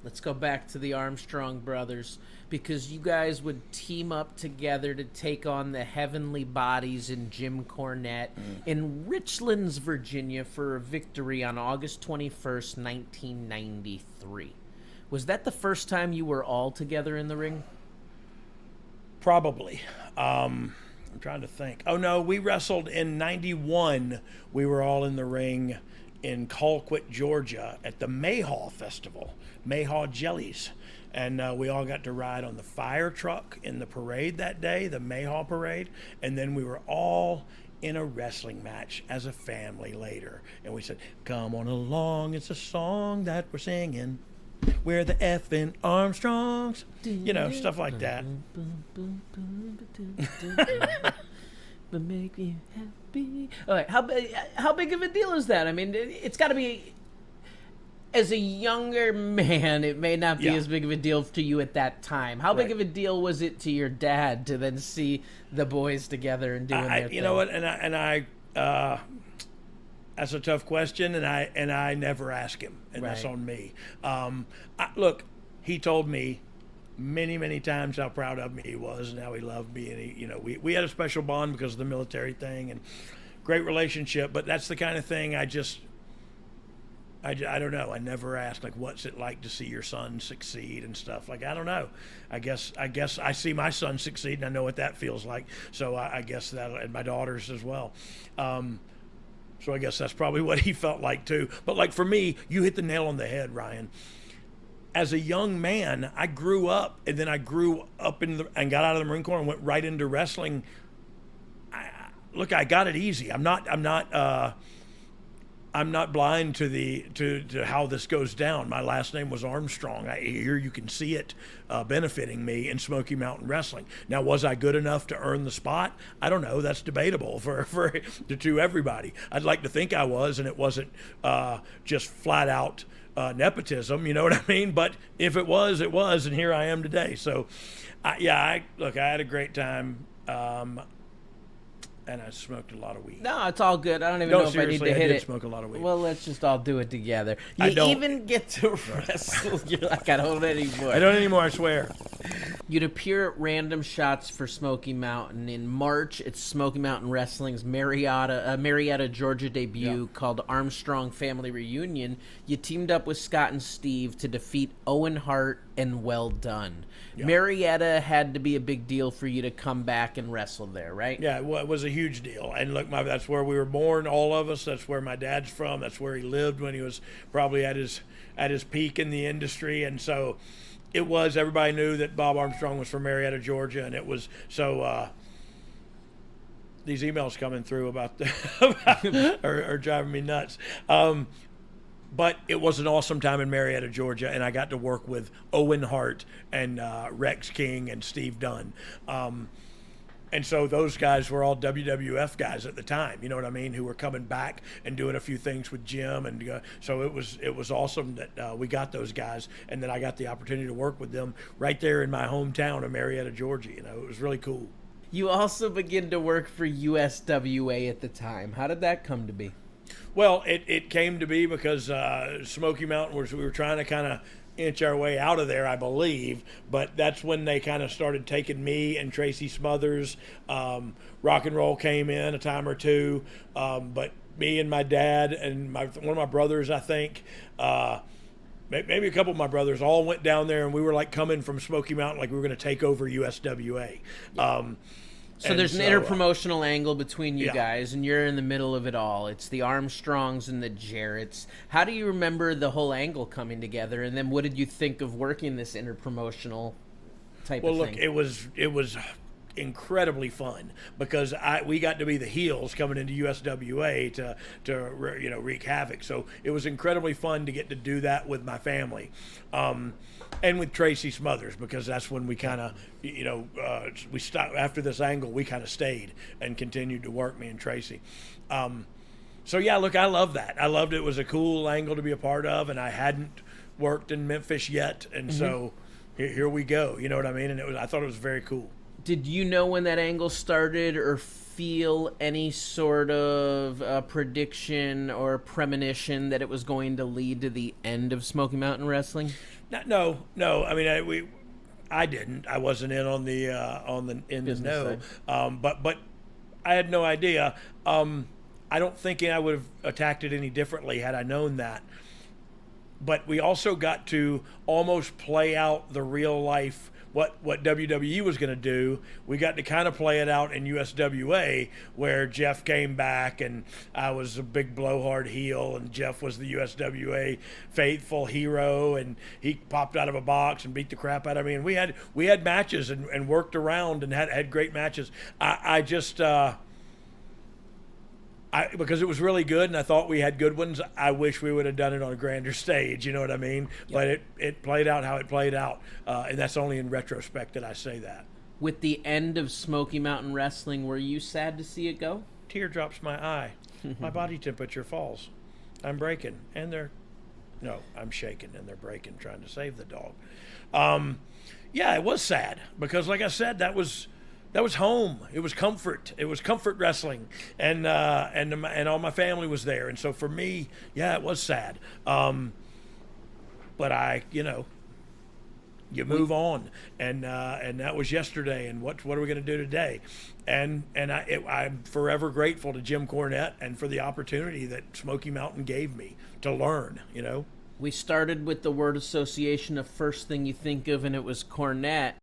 Let's go back to the Armstrong brothers because you guys would team up together to take on the Heavenly Bodies and Jim Cornette in Richlands, Virginia for a victory on August 21st, 1993. Was that the first time you were all together in the ring? Probably. I'm trying to think. Oh, no, we wrestled in 91. We were all in the ring in Colquitt, Georgia at the Mayhaw Festival, Mayhaw Jellies. And we all got to ride on the fire truck in the parade that day, the Mayhaw parade. And then we were all in a wrestling match as a family later. And we said, come on along, it's a song that we're singing. We're the effing Armstrongs. You know, stuff like that. But make me happy. All right, how big of a deal is that? I mean, it's got to be. As a younger man, it may not be as big of a deal to you at that time. How big of a deal was it to your dad to then see the boys together and doing their thing? You know what? And I that's a tough question, and I never ask him, and that's on me. Look, he told me many times how proud of me he was and how he loved me, and we had a special bond because of the military thing and great relationship. But that's the kind of thing I don't know. I never asked, like, what's it like to see your son succeed and stuff. Like, I don't know. I guess I see my son succeed, and I know what that feels like. So I guess that, and my daughters as well. So I guess that's probably what he felt like too. But like for me, you hit the nail on the head, Ryan. As a young man, I grew up, and then I grew up and got out of the Marine Corps and went right into wrestling. Look, I got it easy. I'm not blind to how this goes down. My last name was Armstrong. Here you can see it benefiting me in Smoky Mountain Wrestling. Now, was I good enough to earn the spot? I don't know. That's debatable to everybody. I'd like to think I was, and it wasn't just flat out nepotism. You know what I mean? But if it was, it was, and here I am today. So, I had a great time. And I smoked a lot of weed. No, it's all good. I don't even know if I need to hit it. I did smoke a lot of weed. Well, let's just all do it together. You even get to wrestle. You're like, I don't anymore. I don't anymore, I swear. You'd appear at Random Shots for Smoky Mountain. In March, it's Smoky Mountain Wrestling's Marietta, Georgia debut called Armstrong Family Reunion. You teamed up with Scott and Steve to defeat Owen Hart and Well Done. Yep. Marietta had to be a big deal for you to come back and wrestle there, right? Yeah, well, it was a huge deal. And look, that's where we were born, all of us. That's where my dad's from. That's where he lived when he was probably at his peak in the industry. And so it was, everybody knew that Bob Armstrong was from Marietta, Georgia. And it was, so these emails coming through about are driving me nuts. But it was an awesome time in Marietta, Georgia, and I got to work with Owen Hart and Rex King and Steve Dunn. And so those guys were all WWF guys at the time, you know what I mean, who were coming back and doing a few things with Jim. And so it was awesome that we got those guys, and then I got the opportunity to work with them right there in my hometown of Marietta, Georgia. You know, it was really cool. You also began to work for USWA at the time. How did that come to be? Well, it came to be because Smoky Mountain we were trying to kind of inch our way out of there, I believe. But that's when they kind of started taking me and Tracy Smothers. Rock and Roll came in a time or two. But me and my dad and one of my brothers, I think, maybe a couple of my brothers, all went down there, and we were like coming from Smoky Mountain like we were going to take over USWA. So there's an interpromotional angle between you guys, and you're in the middle of it all. It's the Armstrongs and the Jarretts. How do you remember the whole angle coming together? And then what did you think of working this interpromotional type of thing? Well, look, it was incredibly fun because we got to be the heels coming into USWA to wreak havoc. So it was incredibly fun to get to do that with my family. And with Tracy Smothers, because that's when we kind of, we stopped after this angle. We kind of stayed and continued to work, me and Tracy. So yeah, look, I love that. I loved it. It was a cool angle to be a part of, and I hadn't worked in Memphis yet, and so here we go. You know what I mean? And I thought it was very cool. Did you know when that angle started, or feel any sort of prediction or premonition that it was going to lead to the end of Smoky Mountain Wrestling? No. I mean, I didn't. I wasn't in on the in the Business know. side. But I had no idea. I don't think I would have attacked it any differently had I known that. But we also got to almost play out the real life what WWE was going to do. We got to kind of play it out in USWA, where Jeff came back and I was a big blowhard heel, and Jeff was the USWA faithful hero, and he popped out of a box and beat the crap out of me. And we had matches and worked around and had great matches. I just because it was really good and I thought we had good ones, I wish we would have done it on a grander stage, you know what I mean? Yep. But it played out how it played out, and that's only in retrospect that I say that. With the end of Smoky Mountain Wrestling, were you sad to see it go? Tear drops my eye. My body temperature falls. I'm breaking, and I'm shaking, and they're breaking, trying to save the dog. Yeah, it was sad because, like I said, that was home. It was comfort. It was comfort wrestling, and all my family was there. And so for me, yeah, it was sad. But you move on, and that was yesterday. And what are we going to do today? And I'm forever grateful to Jim Cornette and for the opportunity that Smoky Mountain gave me to learn. You know, we started with the word association of first thing you think of, and it was Cornette.